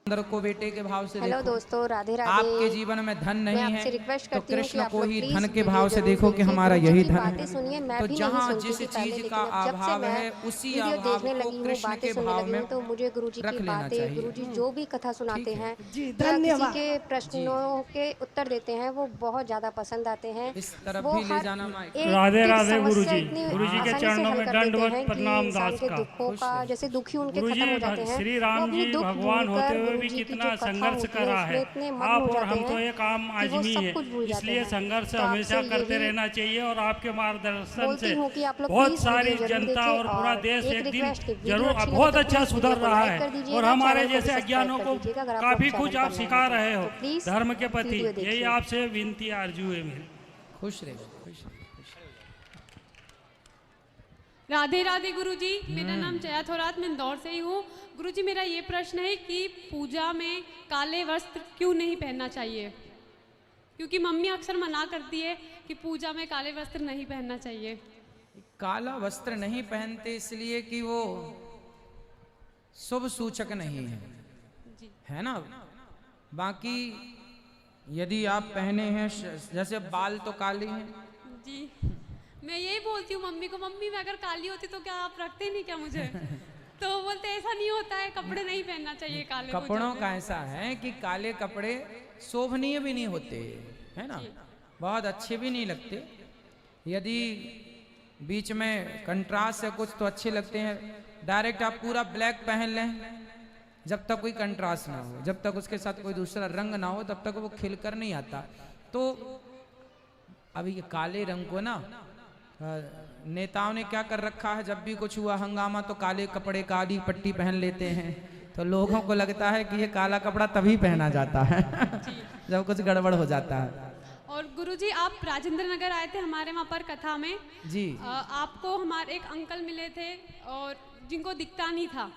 अंदर को बेटे के भाव से हेलो देखो। दोस्तों, राधे राधे। आपके जीवन में धन नहीं है तो तो कृष्ण को ही धन के भाव से देखो कि हमारा यही धन है। तो जहाँ जिस चीज का अभाव है उसी अभाव को कृष्ण के भाव में तो मुझे गुरुजी रख की लेना बातें, चाहिए। गुरुजी जो भी कथा सुनाते हैं जी, या किसी धन्यवाद के प्रश्नों के उत्तर देते हैं वो बहुत ज्यादा पसंद आते हैं। इस तरफ वो भी ले हर जाना माइक। एक राधे की राधे समस्या गुरुजी। इतनी गुरुजी के आसानी से चरणों हल में कर देते दंडवत हैं कि प्रणाम इंसान दास के का। दुखों का, जैसे दुखी उनके गुरुजी खत्म हो जाते हैं, श्री वो राम अपने जी दुख भगवान होते हुए भी गुरुजी की कितना जो कथा संघर्ष होती है करा उसमें है। इतने मग्न आप हो और जाते हम तो हैं एक आम कि वो आदमी सब है, कुछ भूल जाते इसलिए हैं। संघर्ष तो हमेशा आपसे करते यही रहना चाहिए और आपके मार्गदर्शन बोलती से हूँ कि आप लोग बहुत प्लीज सारी वीडियो जरूर जनता देखें और पूरा और देश एक एक दिन रिक्वेस्ट कि वीडियो जरूर अच्छी लगे बहुत तो अच्छा प्लीज सुधर वीडियो को रहा लाइक है। कर दीजिएगा, और हमारे चैनल को भी जैसे सब्सक्राइब अज्ञानों कर को दीजिएगा अगर आप काफी लोग कुछ चैनल आप पर नए सिखा हैं। रहे हो तो प्लीज धर्म के प्रति। वीडियो यही देखिए। आपसे विनती आरजू है मेरी। खुश रहे, खुश रहे। राधे राधे गुरुजी। मेरा नाम जया थोरात, मैं इंदौर से ही हूँ। गुरुजी मेरा ये प्रश्न है कि पूजा में काले वस्त्र क्यों नहीं पहनना चाहिए? क्योंकि मम्मी अक्सर मना करती है कि पूजा में काले वस्त्र नहीं पहनना चाहिए। काला वस्त्र नहीं पहनते इसलिए कि वो शुभ सूचक नहीं है, है ना। बाकी यदि आप पहने हैं, जैसे बाल तो काले हैं जी, मैं यही बोलती हूँ मम्मी को, मम्मी मैं अगर काली होती तो क्या आप रखते नहीं क्या मुझे? तो बोलते ऐसा नहीं होता है, कपड़े नहीं पहनना चाहिए काले। कपड़ों का ऐसा है कि काले कपड़े शोभनीय भी नहीं होते, है ना, बहुत अच्छे भी नहीं लगते। यदि बीच में कंट्रास्ट है कुछ तो अच्छे लगते हैं। डायरेक्ट आप पूरा ब्लैक पहन लें, जब तक कोई कंट्रास्ट ना हो, जब तक उसके साथ कोई दूसरा रंग ना हो, तब तक वो खिलकर नहीं आता। तो अभी ये काले रंग को ना नेताओं ने क्या कर रखा है, जब भी कुछ हुआ हंगामा तो काले कपड़े काली पट्टी पहन लेते हैं। तो लोगों को लगता है कि ये काला कपड़ा तभी पहना जाता है जब कुछ गड़बड़ हो जाता है। और गुरुजी आप राजेंद्र नगर आए थे हमारे वहाँ पर कथा में जी। आपको हमारे एक अंकल मिले थे और जिनको दिखता नहीं था,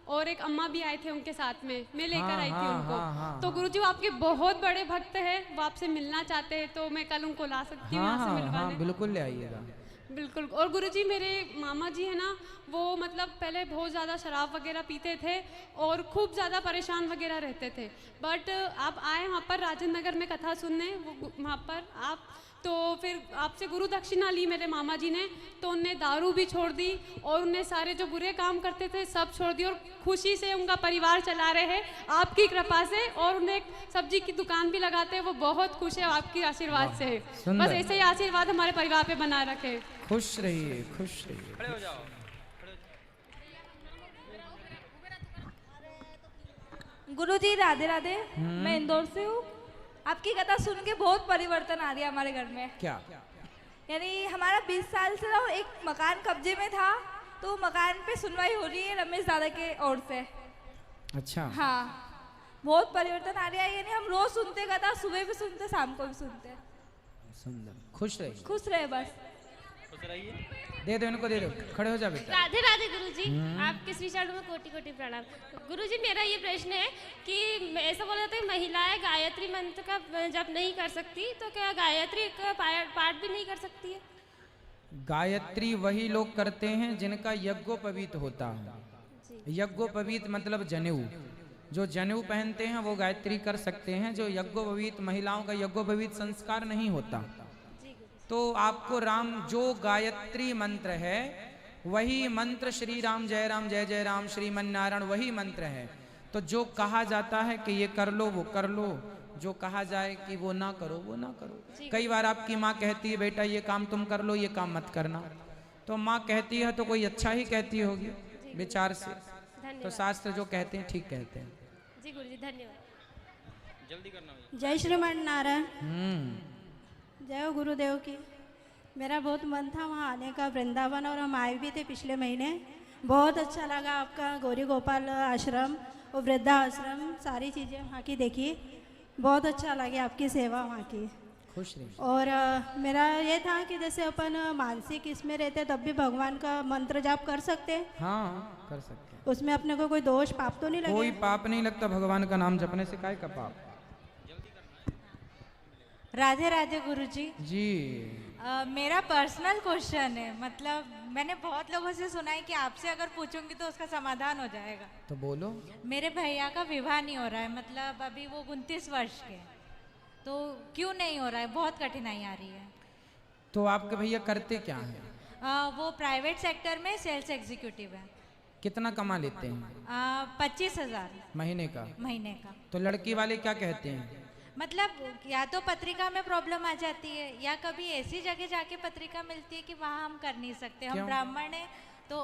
और एक अम्मा भी आए थे उनके साथ में, मैं लेकर आई थी उनको। तो गुरुजी वो आपके बहुत बड़े भक्त हैं, वो आपसे मिलना चाहते हैं, तो मैं कल उनको ला सकती हूँ यहाँ से मिलवाने? बिल्कुल ले आइएगा। बिल्कुल। और गुरुजी मेरे मामा जी है ना, वो मतलब पहले बहुत ज़्यादा शराब वगैरह पीते थे और खूब ज़्यादा परेशान वगैरह रहते थे। बट आप आए वहाँ पर राजेंद्र नगर में कथा सुनने, वो वहाँ पर आप तो फिर आपसे गुरु दक्षिणा ली मेरे मामा जी ने, तो उनने दारू भी छोड़ दी और उन्हें सारे जो बुरे काम करते थे सब छोड़ दी और खुशी से उनका परिवार चला रहे हैं आपकी कृपा से। और उन्हें एक सब्जी की दुकान भी लगाते हैं, वो बहुत खुश है आपकी आशीर्वाद से। बस ऐसे ही आशीर्वाद हमारे परिवार पे बना रखे। खुश रहिए, खुश रहिए। खड़े हो जाओ। गुरुजी राधे राधे, मैं इंदौर से हूँ। आपकी कथा सुन के बहुत परिवर्तन आ गया हमारे घर में। क्या? यानी हमारा 20 साल से ना एक मकान कब्जे में था, तो मकान पे सुनवाई हो रही है रमेश दादा के ओर से। अच्छा। हाँ, बहुत परिवर्तन आ रहा है। यानी हम रोज सुनते कथा, सुबह भी सुनते, शाम को भी सुनते। सुंदर। खुश रहिए, खुश रहे बस। दे दो इनको, दे दो। खड़े हो जा बेटा। राधे राधे गुरुजी, आपके श्री चरणों में कोटि कोटि प्रणाम। गुरुजी मेरा ये प्रश्न है कि ऐसा बोला जाता है महिलाएं गायत्री मंत्र का जप नहीं कर सकती, तो क्या गायत्री का पाठ भी नहीं कर सकती है? गायत्री वही लोग करते हैं जिनका यज्ञोपवीत होता है। यज्ञोपवीत मतलब जनेऊ। जो जनेऊ पहनते हैं वो गायत्री कर सकते हैं। जो यज्ञोपवीत महिलाओं का यज्ञोपवीत संस्कार नहीं होता, तो आपको राम जो गायत्री मंत्र है वही मंत्र श्री राम जय जय राम श्रीमन नारायण वही मंत्र है। तो जो कहा जाता है कि ये कर लो वो कर लो, जो कहा जाए कि वो ना करो वो ना करो। कई बार आपकी माँ कहती है बेटा ये काम तुम कर लो, ये काम मत करना, तो माँ कहती है तो कोई अच्छा ही कहती होगी विचार से। तो शास्त्र जो कहते हैं ठीक कहते हैं। जी गुरुजी धन्यवाद। जल्दी करना। जय श्रीमन नारायण। जय हो गुरुदेव की। मेरा बहुत मन था वहाँ आने का, वृंदावन, और हम आए भी थे पिछले महीने। बहुत अच्छा लगा आपका गौरी गोपाल आश्रम और वृद्धा आश्रम, सारी चीज़ें वहाँ की देखी, बहुत अच्छा लगे आपकी सेवा वहाँ की। खुश रहिए। और मेरा ये था कि जैसे अपन मानसिक इसमें रहते तब भी भगवान का मंत्र जाप कर सकते हैं? हाँ कर सकते हैं। उसमें अपने को कोई दोष पाप तो नहीं लगेगा? कोई पाप नहीं लगता भगवान का नाम जपने से, काय का पाप। राधे राधे गुरुजी। जी मेरा पर्सनल क्वेश्चन है, मतलब मैंने बहुत लोगों से सुना है कि आपसे अगर पूछूंगी तो उसका समाधान हो जाएगा। तो बोलो। मेरे भैया का विवाह नहीं हो रहा है, मतलब अभी वो 29 वर्ष के, तो क्यों नहीं हो रहा है? बहुत कठिनाई आ रही है। तो आपके भैया करते क्या हैं? वो प्राइवेट सेक्टर में सेल्स एग्जीक्यूटिव है। कितना कमा लेते हैं? 25,000 महीने का। महीने का। तो लड़की वाले क्या कहते हैं? मतलब या तो पत्रिका में प्रॉब्लम आ जाती है, या कभी ऐसी जगह जाके पत्रिका मिलती है कि वहाँ हम कर नहीं सकते, हम ब्राह्मण हैं तो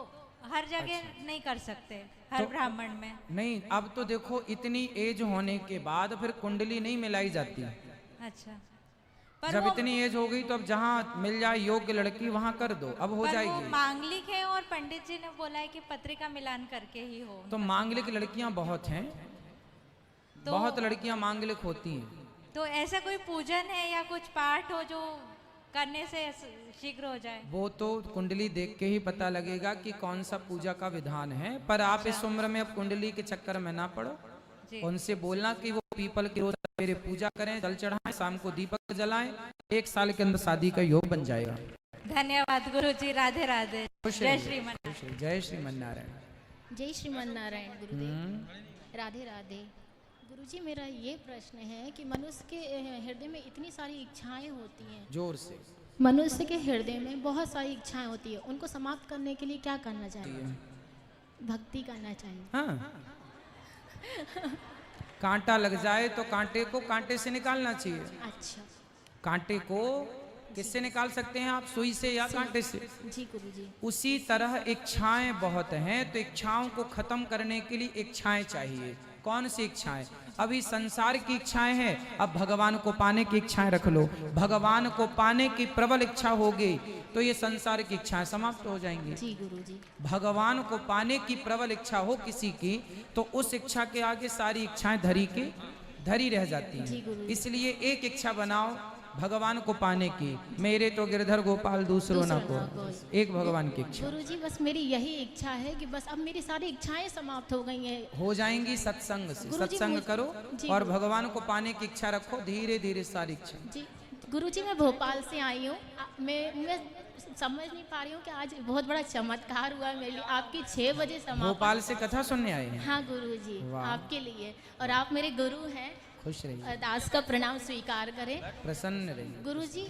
हर जगह नहीं कर सकते, हर ब्राह्मण में नहीं। अब तो देखो इतनी एज होने के बाद फिर कुंडली नहीं मिलाई जाती। अच्छा, पर जब वो इतनी एज हो गई तो अब जहाँ मिल जाए योग्य लड़की वहाँ कर दो, अब हो पर वो जाएगी। मांगलिक है और पंडित जी ने बोला है कि पत्रिका मिलान करके ही हो। तो मांगलिक लड़कियां बहुत हैं, बहुत लड़कियां मांगलिक होती हैं। तो ऐसा कोई पूजन है या कुछ पाठ हो जो करने से शीघ्र हो जाए? वो तो कुंडली देख के ही पता लगेगा कि कौन सा पूजा का विधान है। पर आप इस उम्र में अब कुंडली के चक्कर में ना पड़ो। उनसे बोलना कि वो पीपल की रोज सवेरे पूजा करें, जल चढ़ाएं, शाम को दीपक जलाएं, 1 साल के अंदर शादी का योग बन जाएगा। धन्यवाद गुरुजी। राधे राधे। जय श्रीमन। जय श्रीमन नारायण। जय श्रीमन नारायण गुरुदेव। राधे राधे। गुरुजी मेरा ये प्रश्न है कि मनुष्य के हृदय में इतनी सारी इच्छाएं होती हैं, जोर से। मनुष्य के हृदय में बहुत सारी इच्छाएं होती है, उनको समाप्त करने के लिए क्या करना चाहिए? भक्ति करना चाहिए। हाँ। कांटा लग जाए तो कांटे को कांटे से निकालना चाहिए। अच्छा। कांटे को किससे निकाल सकते हैं आप? सुई से या कांटे से? जी गुरुजी। उसी तरह इच्छाएं बहुत हैं, तो इच्छाओं को खत्म करने के लिए इच्छाएं चाहिए। कौन सी इच्छाएं? अभी संसार की इच्छाएं हैं, अब भगवान को पाने की इच्छाएं रख लो। भगवान को पाने की प्रबल इच्छा होगी तो ये संसार की इच्छाएं समाप्त हो जाएंगी। जी गुरुजी। भगवान को पाने की प्रबल इच्छा हो किसी की तो उस इच्छा के आगे सारी इच्छाएं धरी रह जाती हैं। इसलिए एक इच्छा बनाओ भगवान को पाने की। मेरे तो गिरधर गोपाल दूसरों ना को, एक भगवान की इच्छा। गुरुजी बस मेरी यही इच्छा है कि बस अब मेरी सारी इच्छाएं समाप्त हो गई हैं। हो जाएंगी सत्संग से। सत्संग करो और भगवान को पाने की इच्छा रखो, धीरे धीरे सारी इच्छा। जी गुरुजी मैं भोपाल से आई हूँ। मैं समझ नहीं पा रही हूँ कि आज बहुत बड़ा चमत्कार हुआ मेरे लिए। आपकी 6 बजे समाप्त। भोपाल से कथा सुनने आए हैं? हाँ गुरुजी, आपके लिए। और आप मेरे गुरु हैं। खुश रहिए। दास का प्रणाम स्वीकार करें। प्रसन्न रहिए। गुरुजी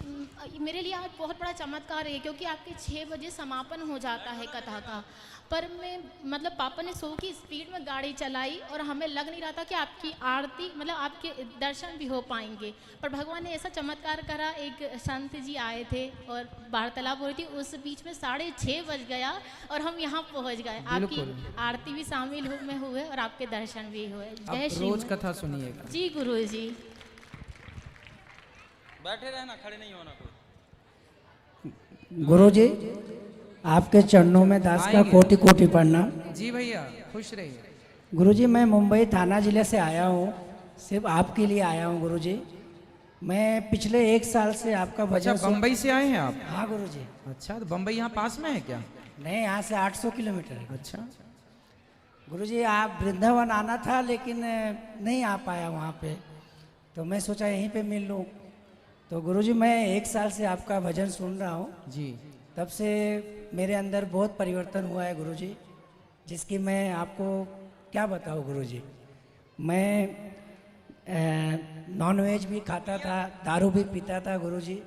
मेरे लिए आज बहुत बड़ा चमत्कार है, क्योंकि आपके 6 बजे समापन हो जाता है कथा का, पर मैं मतलब पापा ने 100 की स्पीड में गाड़ी चलाई और हमें लग नहीं रहा था कि आपकी आरती मतलब आपके दर्शन भी हो पाएंगे। पर भगवान ने ऐसा चमत्कार करा, एक संत जी आए थे और वार्तालाप हो रही थी, उस बीच में 6:30 बज गया और हम यहाँ पहुँच गए। आपकी आरती भी शामिल में हुए और आपके दर्शन भी हुए। जय श्री। रोज कथा सुनिएगा। जी गुरुजी। बैठे रहना, खड़े नहीं होना। गुरुजी आपके चरणों में दास का कोटि कोटि प्रणाम। जी भैया खुश रहिए। गुरुजी मैं मुंबई थाना जिले से आया हूँ, सिर्फ आपके लिए आया हूँ गुरुजी। मैं पिछले 1 साल से आपका भजन। अच्छा बम्बई से आए हैं आप? हाँ गुरुजी। अच्छा तो बम्बई यहाँ पास में है क्या? नहीं, यहाँ से 800 किलोमीटर है। अच्छा गुरुजी आप वृंदावन आना था लेकिन नहीं आ पाया वहाँ पे, तो मैं सोचा यहीं पे मिल लूँ। तो गुरुजी मैं 1 साल से आपका भजन सुन रहा हूँ जी। तब से मेरे अंदर बहुत परिवर्तन हुआ है गुरुजी, जिसकी मैं आपको क्या बताऊँ गुरुजी। मैं नॉनवेज भी खाता था, दारू भी पीता था गुरुजी,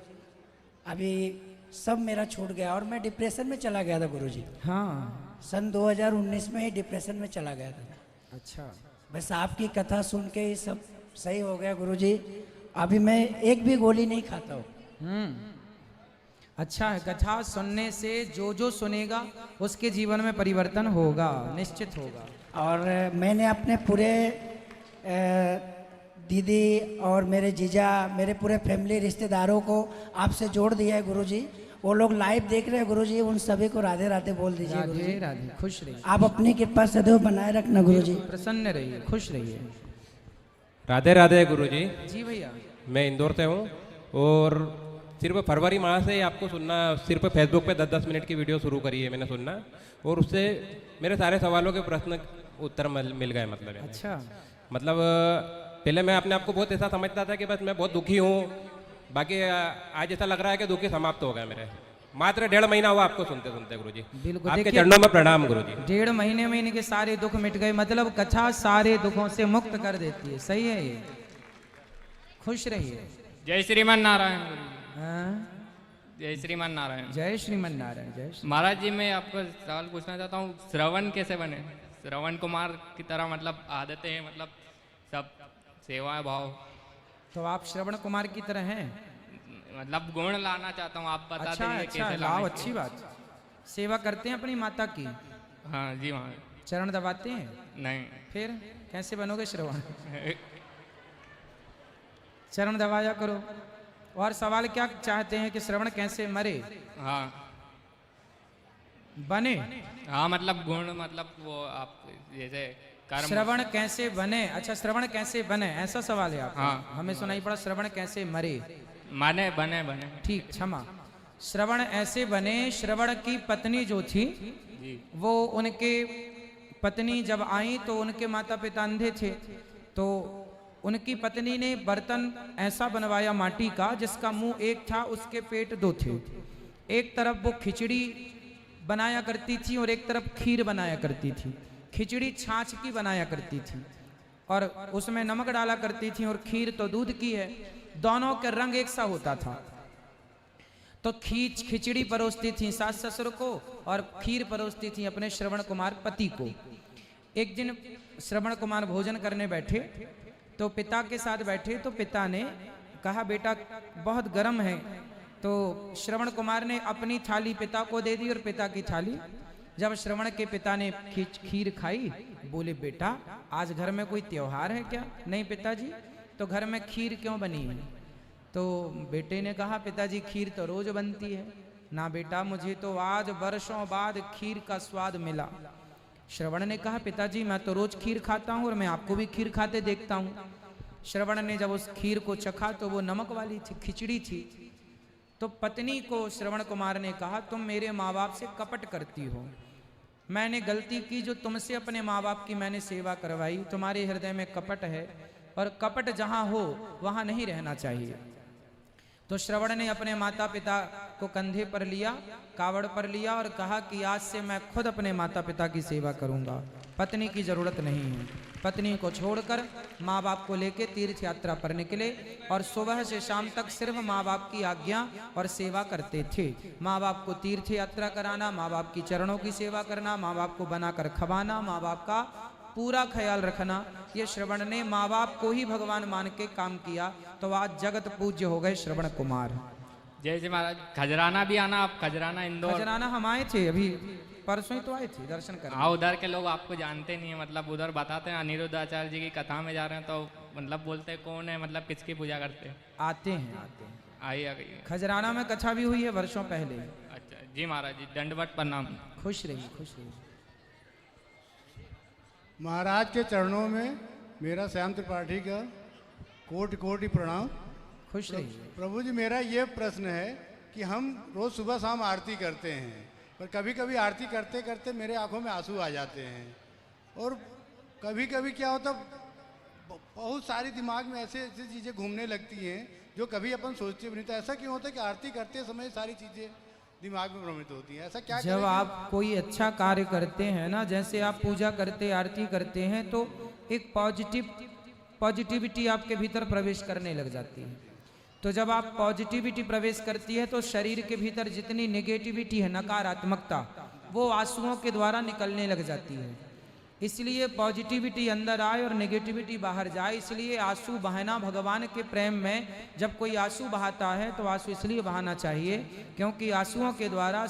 अभी सब मेरा छूट गया और मैं डिप्रेशन में चला गया था गुरुजी। हाँ। सन 2019 में ही डिप्रेशन में चला गया था। अच्छा। बस आपकी कथा सुन के ही सब सही हो गया गुरुजी। अभी मैं एक भी गोली नहीं खाता हूँ। अच्छा है, कथा सुनने से जो सुनेगा उसके जीवन में परिवर्तन होगा, निश्चित होगा। और मैंने अपने पूरे दीदी और मेरे जीजा, मेरे पूरे फैमिली रिश्तेदारों को आपसे जोड़ दिया है गुरुजी। वो लोग लाइव देख रहे हैं गुरुजी, उन सभी को राधे राधे बोल दीजिए गुरुजी। राधे राधे। खुश रहिए। आप अपनी कृपा सदैव बनाए रखना गुरुजी। प्रसन्न रहिए, खुश रहिए। राधे राधे गुरुजी। जी भैया। मैं इंदौर से हूँ और सिर्फ फरवरी माह से आपको सुनना, सिर्फ फेसबुक पे 10-10 मिनट की वीडियो शुरू करी है मैंने सुनना, और उससे मेरे सारे सवालों के प्रश्न उत्तर मिल गए। मतलब अच्छा। मतलब पहले मैं अपने आप को बहुत ऐसा समझता था कि बस मैं बहुत दुखी हूँ बाकी आज ऐसा लग रहा है कि दुख समाप्त हो गए मेरे। मात्र 1.5 महीना हुआ आपको सुनते सुनते गुरुजी। बिल्कुल, आपके देखिए, चरणों में प्रणाम गुरुजी। 1.5 महीने में इनके सारे दुख मिट गए, मतलब कथा सारे दुखों से मुक्त कर देती है। सही है ये, खुश रहिए। जय श्रीमान नारायण। हाँ? जय श्रीमान नारायण। जय श्रीमन नारायण। जय श्री महाराज जी, मैं आपको सवाल पूछना चाहता हूँ, श्रवण कैसे बने? श्रवण कुमार की तरह मतलब आदतें हैं, मतलब सब सेवा भाव। तो आप श्रवण कुमार की तरह हैं? मतलब गुण लाना चाहता हूँ, आप बता अच्छा, देंगे अच्छा, कैसे लाओ, लाने अच्छी बात। सेवा करते हैं अपनी माता की? हाँ जी वहाँ। चरण दबाते हैं? नहीं। फिर कैसे बनोगे श्रवण? चरण दबाया करो। और सवाल क्या चाहते हैं कि श्रवण कैसे मरे? हाँ बने। हाँ मतलब गुण, मतलब वो आप जैसे कर्म। श्रवण कैसे बने? अच्छा, श्रवण कैसे बने, ऐसा सवाल है आप? हाँ। हमें सुनाई पड़ा श्रवण कैसे मरे। माने बने बने। ठीक, क्षमा। श्रवण ऐसे बने, श्रवण की पत्नी जो थी वो, उनके पत्नी जब आई तो उनके माता पिता अंधे थे, तो उनकी पत्नी ने बर्तन ऐसा बनवाया माटी का जिसका मुंह एक था, उसके पेट 2 थे। एक तरफ वो खिचड़ी बनाया करती थी और एक तरफ खीर बनाया करती थी। खिचड़ी छाछ की बनाया करती थी और उसमें नमक डाला करती थी, और खीर तो दूध की है। दोनों का रंग एक सा होता था। तो खिचड़ी परोसती थी सास ससुर को और खीर परोसती थी अपने श्रवण कुमार पति को। एक दिन श्रवण कुमार भोजन करने बैठे तो पिता के साथ बैठे, तो पिता ने कहा बेटा बहुत गर्म है। तो श्रवण कुमार ने अपनी थाली पिता को दे दी और पिता की थाली। जब श्रवण के पिता ने खीर खाई, बोले बेटा आज घर में कोई त्योहार है क्या? नहीं पिताजी। तो घर में खीर क्यों बनी है? तो बेटे ने कहा पिताजी खीर तो रोज बनती है। ना बेटा, मुझे तो आज वर्षों बाद खीर का स्वाद मिला। श्रवण ने कहा पिताजी मैं तो रोज खीर खाता हूँ और मैं आपको भी खीर खाते देखता हूँ। श्रवण ने जब उस खीर को चखा तो वो नमक वाली थी, खिचड़ी थी। तो पत्नी को श्रवण कुमार ने कहा तुम मेरे माँ बाप से कपट करती हो। मैंने गलती की जो तुमसे अपने माँ बाप की मैंने सेवा करवाई। तुम्हारे हृदय में कपट है और कपट जहाँ हो वहाँ नहीं रहना चाहिए। तो श्रवण ने अपने माता पिता को कंधे पर लिया, कावड़ पर लिया और कहा कि आज से मैं खुद अपने माता पिता की सेवा करूंगा, पत्नी की जरूरत नहीं है। पत्नी को छोड़कर माँ बाप को लेके तीर्थ यात्रा पर निकले और सुबह से शाम तक सिर्फ माँ बाप की आज्ञा और सेवा करते थे। माँ बाप को तीर्थ यात्रा कराना, माँ बाप की चरणों की सेवा करना, माँ बाप को बनाकर खवाना, माँ बाप का पूरा ख्याल रखना। ये श्रवण ने माँ बाप को ही भगवान मान के काम किया, तो आज जगत पूज्य हो गए श्रवण कुमार। जय श्री महाराज। खजराना भी आना, आप खजराना इंदौर। खजराना हम आए थे, अभी परसों ही तो आए थे दर्शन करने। हाँ, उधर के लोग आपको जानते नहीं है, मतलब उधर बताते हैं अनिरुद्ध आचार्य जी की कथा में जा रहे हैं तो मतलब बोलते हैं कौन है, मतलब किसकी पूजा करते हैं। आते हैं आइए। खजराना में कथा भी हुई है वर्षों पहले। अच्छा जी महाराज जी, दंडवत प्रणाम। खुश रहिए, खुश रहिए। महाराज के चरणों में मेरा श्याम त्रिपाठी का कोटि कोटि प्रणाम। खुश रहिए। प्रभु जी, मेरा ये प्रश्न है कि हम रोज सुबह शाम आरती करते हैं, पर कभी कभी आरती करते करते मेरे आंखों में आंसू आ जाते हैं, और कभी कभी क्या होता बहुत सारी दिमाग में ऐसे ऐसी चीज़ें घूमने लगती हैं जो कभी अपन सोचते भी नहीं। तो ऐसा क्यों होता है कि आरती करते समय सारी चीज़ें दिमाग में भ्रमित होती हैं? ऐसा क्या जब आप कोई अच्छा कार्य करते हैं ना, जैसे आप पूजा करते आरती करते हैं, तो एक पॉजिटिविटी आपके भीतर प्रवेश करने लग जाती है। तो जब आप पॉजिटिविटी प्रवेश करती है तो शरीर के भीतर जितनी नेगेटिविटी है, नकारात्मकता, वो आंसुओं के द्वारा निकलने लग जाती है। इसलिए पॉजिटिविटी अंदर आए और नेगेटिविटी बाहर जाए। इसलिए आंसू बहाना भगवान के प्रेम में, जब कोई आंसू बहाता है तो आंसू इसलिए बहाना चाहिए क्योंकि आंसुओं के द्वारा